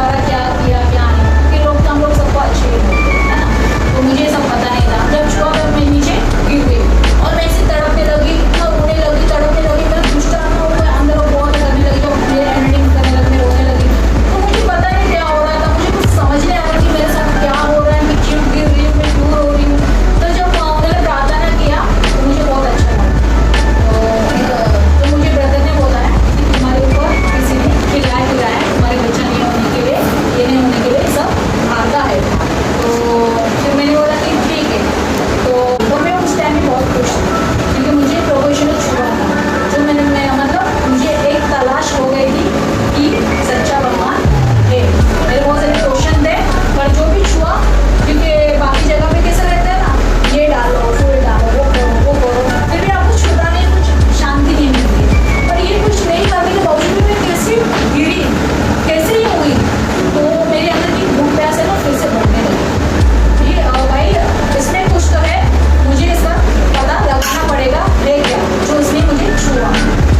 तुम्हारा क्या किया क्या नहीं, क्योंकि लोग तो हम लोग सबको अच्छे ही बोलते हैं, है ना। तो मुझे ये सब पता नहीं था। जब छुआ मैं नीचे गिर गई और मैं ऐसे तड़पने लगी, इतना रोने लगी, तड़पने लगी, मेरा दुष्टा अंदर बहुत करने लगी, जब मेरे एडिटिंग करने लगी, मैं रोने लगी। तो मुझे पता नहीं क्या हो रहा था, मुझे कुछ समझ नहीं आ रहा कि मेरे साथ क्या हो रहा है, मैं क्यों गिर रही हूँ, मैं क्यों रो रही हूँ। तो जब उन्होंने प्रार्थना किया तो मुझे बहुत अच्छा लगा। तो मुझे ब्रदर ने बोला है कि तुम्हारे ऊपर किसी ने खिलाया है, तुम्हारे बच्चा नहीं होने के लिए, ये नहीं होने के लिए सब आता है। तो फिर मैंने बोला कि ठीक है। तो और मैं उस टाइम में बहुत खुश थी क्योंकि मुझे प्रोफेशनल छुआ था, जो मैं मतलब मुझे एक तलाश हो गई थी कि सच्चा भगवान है। मेरे बहुत सारे क्वेश्चन थे, पर जो भी छुआ, क्योंकि बाकी जगह पे कैसे रहते हैं ना, ये डालो वो डालो, वो करो वो करो, फिर भी आपको छुटा नहीं, कुछ शांति नहीं मिलती। पर ये कुछ नहीं करने के बावजूद भी मैं कैसे गिरी, कैसे ही हुई, तो मेरे अंदर की भूख प्यास है ना फिर से बढ़ने लगी। भाई इसमें कुछ तो है, मुझे इसका पता लगाना पड़ेगा है क्या जो इसने मुझे छुआ,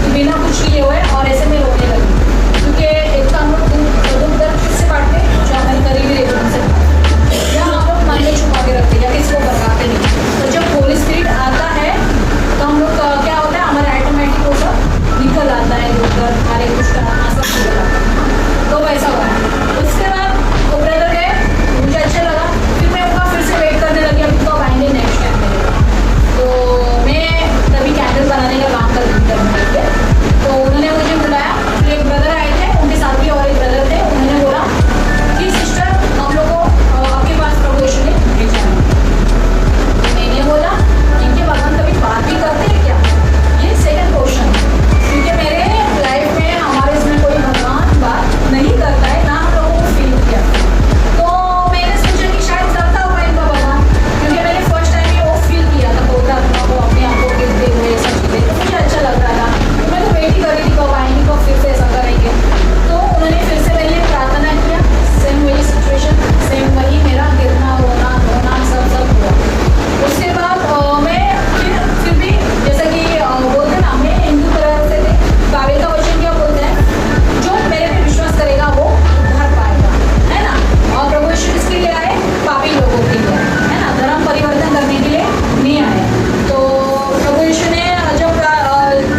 तो बिना कुछ किए हुए। और ऐसे में रोने लगी क्योंकि एक तो हम लोग दुख दर्द किससे बांटते, जो हमारे करीबी रहते उनसे, या हम लोग मन में छुपा के रखते या किसी को बताते नहीं। तो जब होली स्पिरिट आता है तो हम लोग क्या होता है, हमारा ऑटोमेटिक वो सब निकल आता है, दुख दर्द हमारे कुछ करना सब निकल आता है। तो वैसा हुआ है। उसके बाद वो ब्रदर गए, मुझे अच्छा लगा, फिर मैं उनका फिर से वेट करने लगी अभी कब आएंगे नेक्स्ट टाइम मेरे पास। तो मैं तभी कैंडल बनाने का काम करने लगी। तो उन्होंने मुझे बुलाया, फिर एक ब्रदर आए थे, उनके साथ भी और एक ब्रदर थे। उन्होंने बोला कि सिस्टर हम लोग को आपके पास प्रभु यीशु ने भेजा है। मैंने बोला इनके भगवान कभी बात भी करते हैं क्या, ये सेकंड क्वेश्चन, क्योंकि मेरे लाइफ में हमारे इसमें कोई भगवान बात नहीं करता है, ना हम लोगों को फील किया। तो मैंने सोचा कि शायद करता होगा इनका भगवान, क्योंकि मैंने फर्स्ट टाइम ये वो फील किया था पवित्र आत्मा को अपने आप को गिरते हुए सब चीज़ें, तो मुझे अच्छा लग रहा था। तो मैं तो वेट ही कर रही थी कब आएंगे, कब फिर से ऐसा करेंगे। तो उन्होंने फिर से मेरे लिए प्रार्थना किया, सेम वही सिचुएशन, सेम वही मेरा गिरना रोना धोना सब हुआ। उसके बाद मैं फिर भी जैसा कि बोलते ना, मैं हिंदू तरह से थे, बाइबल का वचन क्या बोलता है, जो मेरे पे विश्वास करेगा वो उद्धार पाएगा, है ना। और प्रभु यीशु किसके लिए आए, पापी लोगों के लिए, है ना, धर्म परिवर्तन करने के लिए नहीं आए। तो प्रभु यीशु ने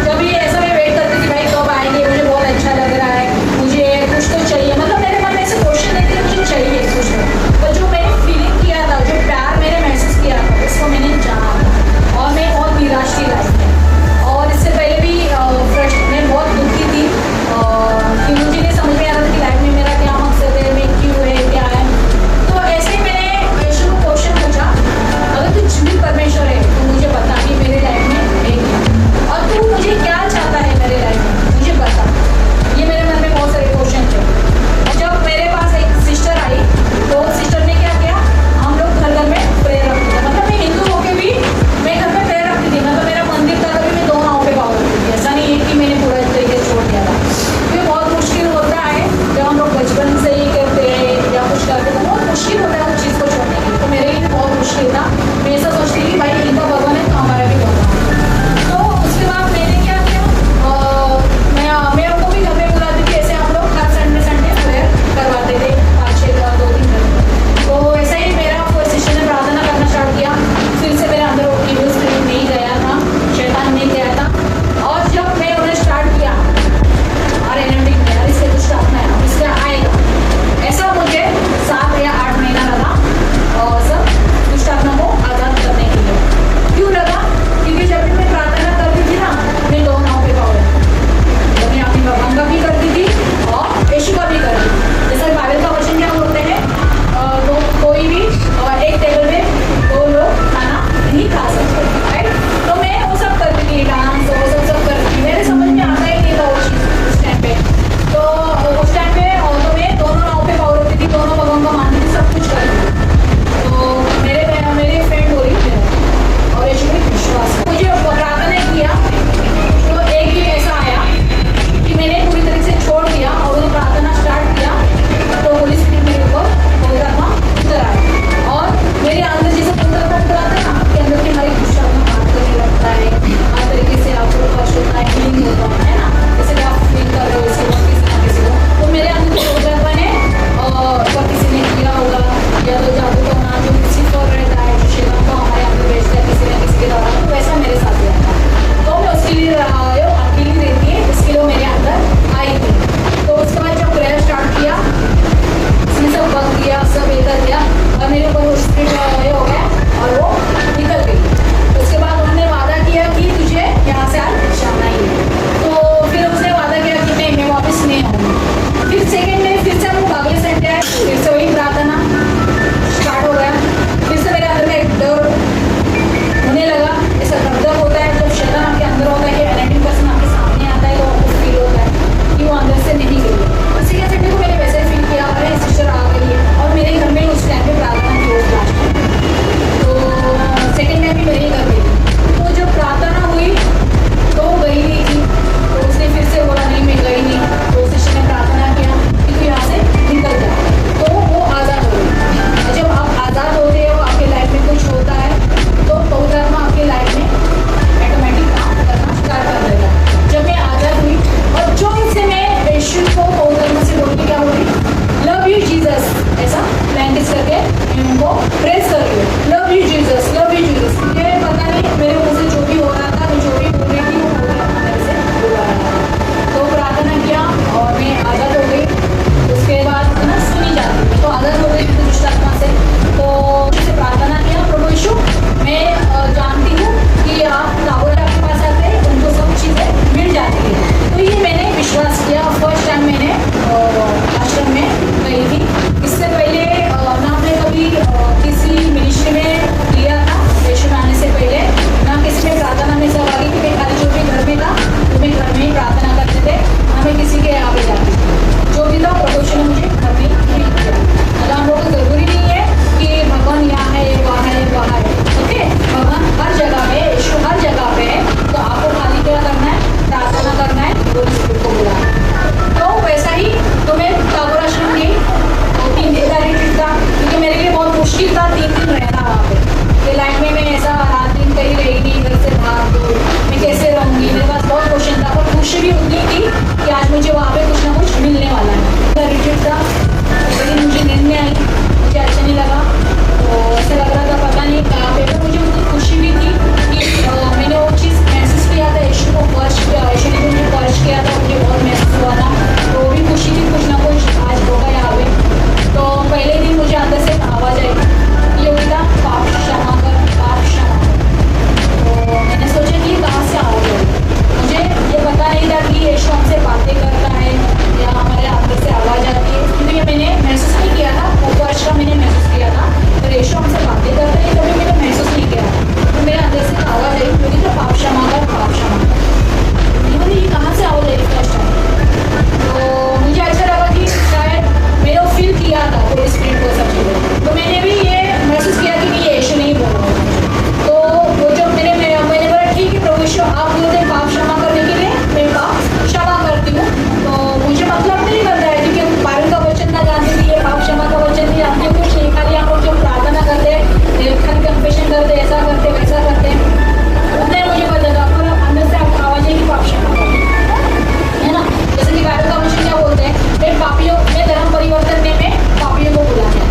जब ये ऐसा मैं वेट करती थी, भाई कब आएंगे, मुझे बहुत अच्छा लग रहा है, मुझे कुछ तो चाहिए, मतलब मेरे मन में ऐसे क्वेश्चन नहीं थे मुझे चाहिए कुछ तो। पर जो मैंने फीलिंग किया था, जो प्यार मैंने महसूस किया था, उसको मैंने जाना था। और मैं बहुत निराश थी लाइफ में, और इससे पहले भी मैं बहुत दुखी थी कि मुझे नहीं समझ में आ रहा था कि लाइफ में मेरा क्या मकसद है, मैं क्यों है क्या है। तो ऐसे ही मैंने यीशु को क्वेश्चन पूछा, अगर तू झूठ परमेश्वर है तो मुझे बता कि मेरे लाइफ में है क्या, और तू मुझे क्या चाहता है मेरे लाइफ में, मुझे बता। ये मेरे मन में बहुत सारे क्वेश्चन थे। और जब मेरे पास एक सिस्टर आई तो सिस्टर ने क्या किया, हम लोग घर घर में प्रेयर रखते थे, मतलब मैं हिंदू होके भी मैं घर में प्रेयर रखती थी, मतलब मेरा मंदिर था तभी मैं 2 नाव पे पाव रखती थी, ऐसा नहीं है कि मैंने पूरा तरीके से छोड़ दिया था। क्योंकि बहुत मुश्किल होता है जब हम लोग बचपन से ही करते हैं या कुछ करते हैं, तो बहुत मुश्किल होता है उस चीज़ को छोड़ने के लिए। तो मेरे लिए बहुत मुश्किल था, मैं ऐसा सोचती थी कि भाई इनका भगवान है तो हमारा भी भगवान है। तो उसके बाद मैंने क्या किया, मैं उनको भी घर में बुलाती थी, ऐसे हम लोग हर संडे प्रेयर करवाते थे 5-6 2-3 दिन। तो ऐसा ही मेरा कोई सिस्टर ने प्रार्थना करना स्टार्ट किया, फिर से मेरे अंदर वो इविल स्पिरिट नहीं गया था, शैतान नहीं गया था। और जब मैं उन्हें स्टार्ट किया, अरे एनएमडी यार इससे कुछ अपना है, इससे आएगा, ऐसा मुझे 7 या 8 महीना लगा और सब दुष्ट आत्मा को आज़ाद करने के लिए। जीसस, ऐसा प्लैंकिस करके मैं उनको प्रेस कर रही हूँ, love you Jesus, love you Jesus. ये पता नहीं मेरे मुँह से जो भी हो रहा था, मैं जो भी बोल रही थी वो बोल रहा था, मेरे से बोल रहा था। तो प्रार्थना किया और मैं आज़ाद हो गई। उसके बाद ना सुनी जाती है तो आज़ाद हो गई दुष्ट आत्मा से। तो उससे प्रार्थना किया, प्रभु यीशु मैं जानती हूँ कि आप ताबोर आपके पास आते हैं, उनको सब चीज़ें मिल जाती है। तो ये मैंने विश्वास किया। फर्स्ट टाइम मैंने आश्रम में गई थी। इससे पहले ना मैं कभी किसी मिनिस्ट्री में लिया था, यीशु में आने से पहले ना किसी में प्रार्थना में सहभागी थी। मैं खाली जो भी घर में था तो मैं घर में ही प्रार्थना करते थे, ना मैं किसी के यहाँ पे जाती थी। जो भी था प्रभु ने मुझे घर में ही किया। मतलब हम लोग को ज़रूरी नहीं है कि भगवान यहाँ है, वहाँ है, वहाँ है। ओके, भगवान हर जगह पे, यीशु हर जगह पे है। तो आपको खाली क्या करना है? प्रार्थना करना है, होली स्पिरिट को बुलाना है। तो वैसा ही तो मैं ताबोर आश्रम गई। 3 दिन का रिट्रीट था, क्योंकि मेरे लिए बहुत मुश्किल था 3 दिन रहना वहाँ पे। कि लाइफ में मैं ऐसा रात दिन कहीं रही नहीं, घर से बाहर तो मैं कैसे रहूँगी। मेरे पास बहुत क्वेश्चन था, पर खुशी भी उतनी थी कि आज मुझे वहाँ पे कुछ ना कुछ मिलने वाला है। रिट्रीट था, लेकिन मुझे नींद में आई, मुझे अच्छा नहीं लगा। तो ऐसा लग रहा था पता नहीं कहाँ पे। तो मुझे उतनी खुशी भी थी कि मैंने वो चीज़ महसूस किया था, यीशु को फर्स्ट यीशु ने मुझे फर्स्ट किया था, मुझे बहुत महसूस हुआ था। तो वो भी खुशी थी, कुछ ना कुछ आज होगा यहाँ पे। तो पहले दिन मुझे अंदर से आवाज़ आई, ये हुई था पाप क्षमा कर, पाप क्षमा कर। तो मैंने सोचा कि ये कहाँ से आवाज़ आई। मुझे ये पता नहीं था कि यीशु हमसे बातें करता है या हमारे अंदर से आवाज़ आती है, क्योंकि मैंने महसूस नहीं किया था। वो फर्स्ट का मैंने महसूस किया था, पर यीशु हमसे बातें करते हैं कभी मैंने महसूस नहीं किया था। तो मेरे अंदर से आवाज़ आई, क्योंकि तो पाप क्षमा कर, पाप क्षमा कर। ये कहाँ से आवाज़ आई फर्स्ट टाइम। तो मुझे अच्छा लगा कि शायद मैंने वो फील किया था होली स्पिरिट को, सब चीज़ें। तो मैंने भी ये महसूस किया कि ये यीशु नहीं बोल रहा है। तो वो जब मैंने बोला ठीक है प्रभु यीशु, आप बोलते हैं पाप क्षमा करने के लिए, मैं पाप क्षमा करती हूँ। तो मुझे मतलब नहीं बनता है, क्योंकि बाइबल का वचन ना जानते थे, ये पाप क्षमा का वचन नहीं जानते, कुछ नहीं। खाली हम लोग जो प्रार्थना करते हैं, खाली कन्फेशन करते, ऐसा करते वैसा करते हैं, उतना ही मुझे पता था। पर अंदर से आवाज़ है कि पाप क्षमा करते है ना। जैसे कि बाइबल का वचन क्या बोलते हैं, मैं धर्म परिवर्तन में पापियों को बुलाते हैं।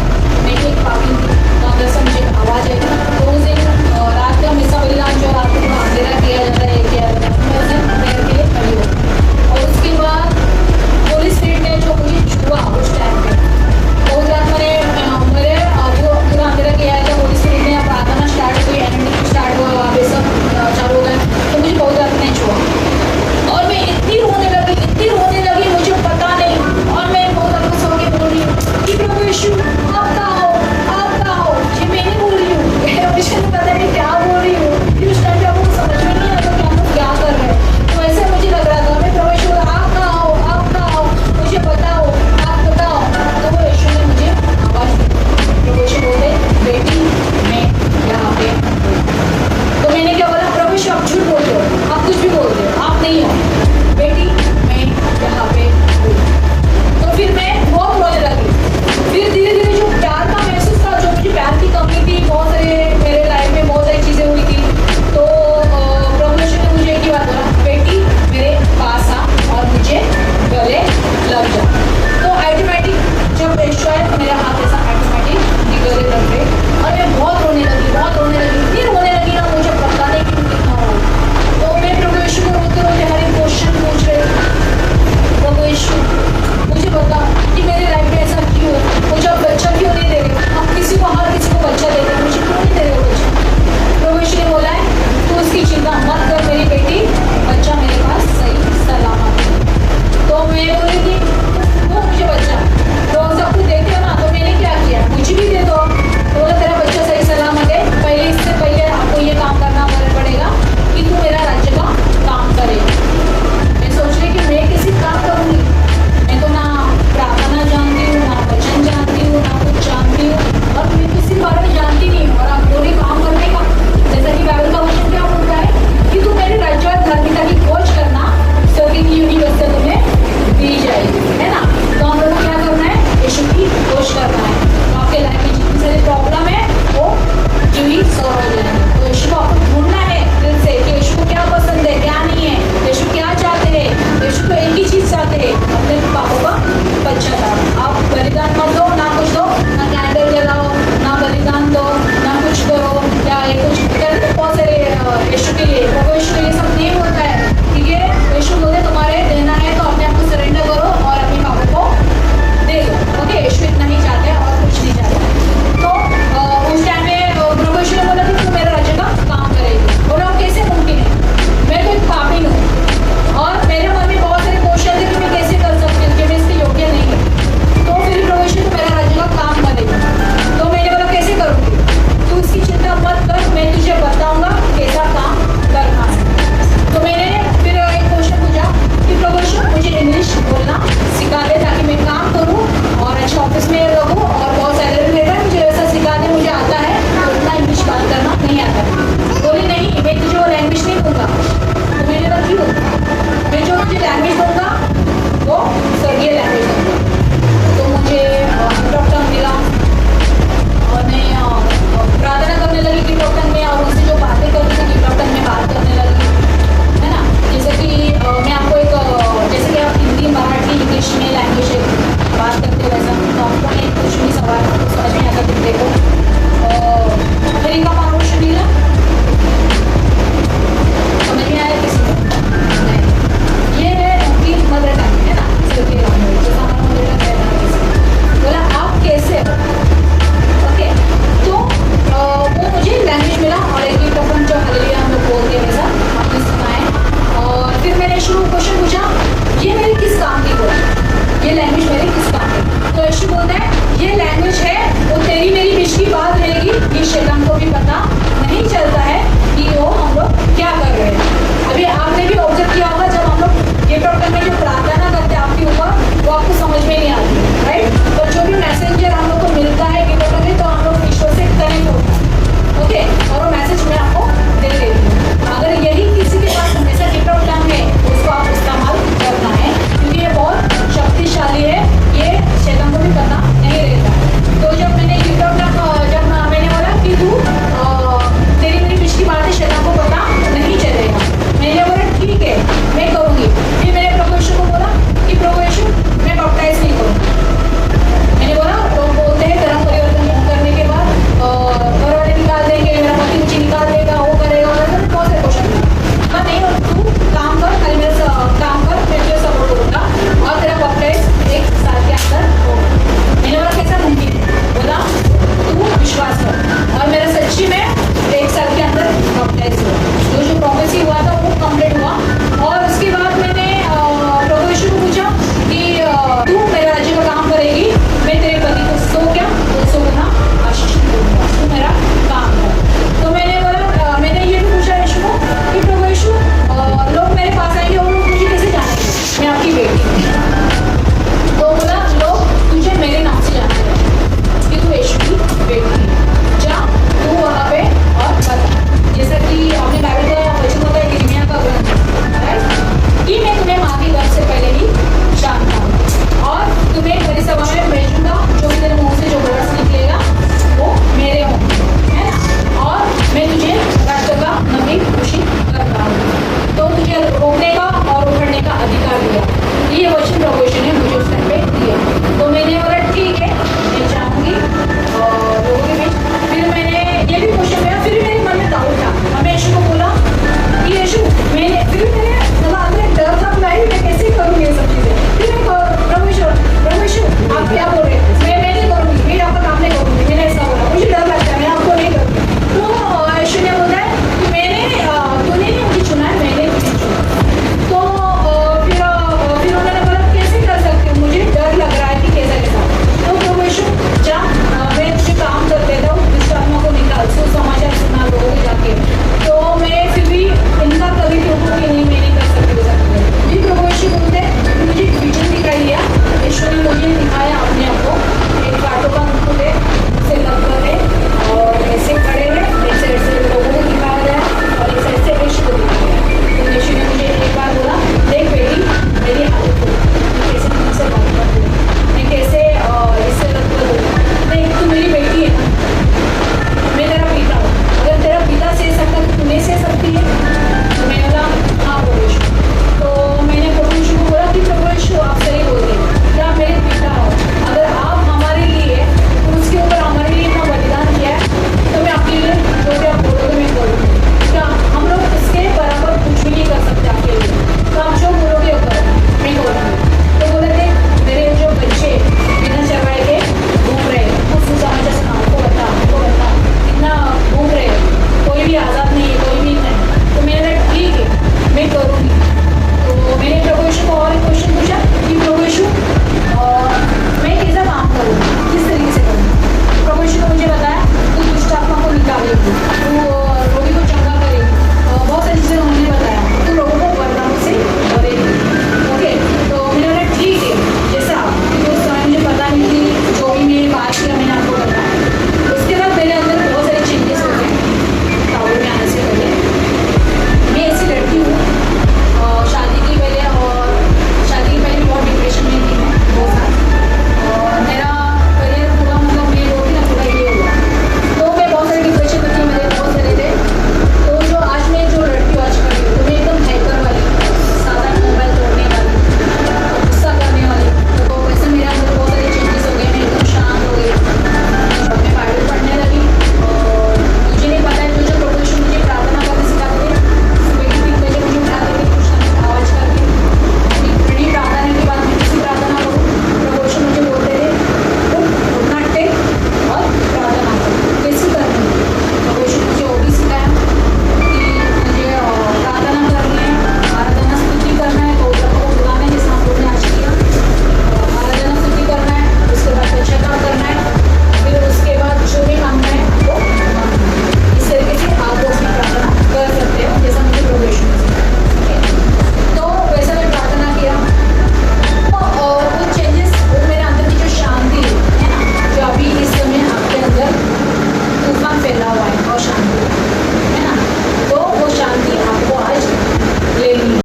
ये लैंग्वेज है वो तेरी मेरी बीच की बात रहेगी, ये शैतान को भी पता नहीं चलता है कि वो हम लोग क्या कर रहे हैं। अभी आपने भी ऑब्जर्व किया होगा जब हम लोग गेट आउट करने जो प्रार्थना करते हैं आपके ऊपर, वो आपको समझ में नहीं आती।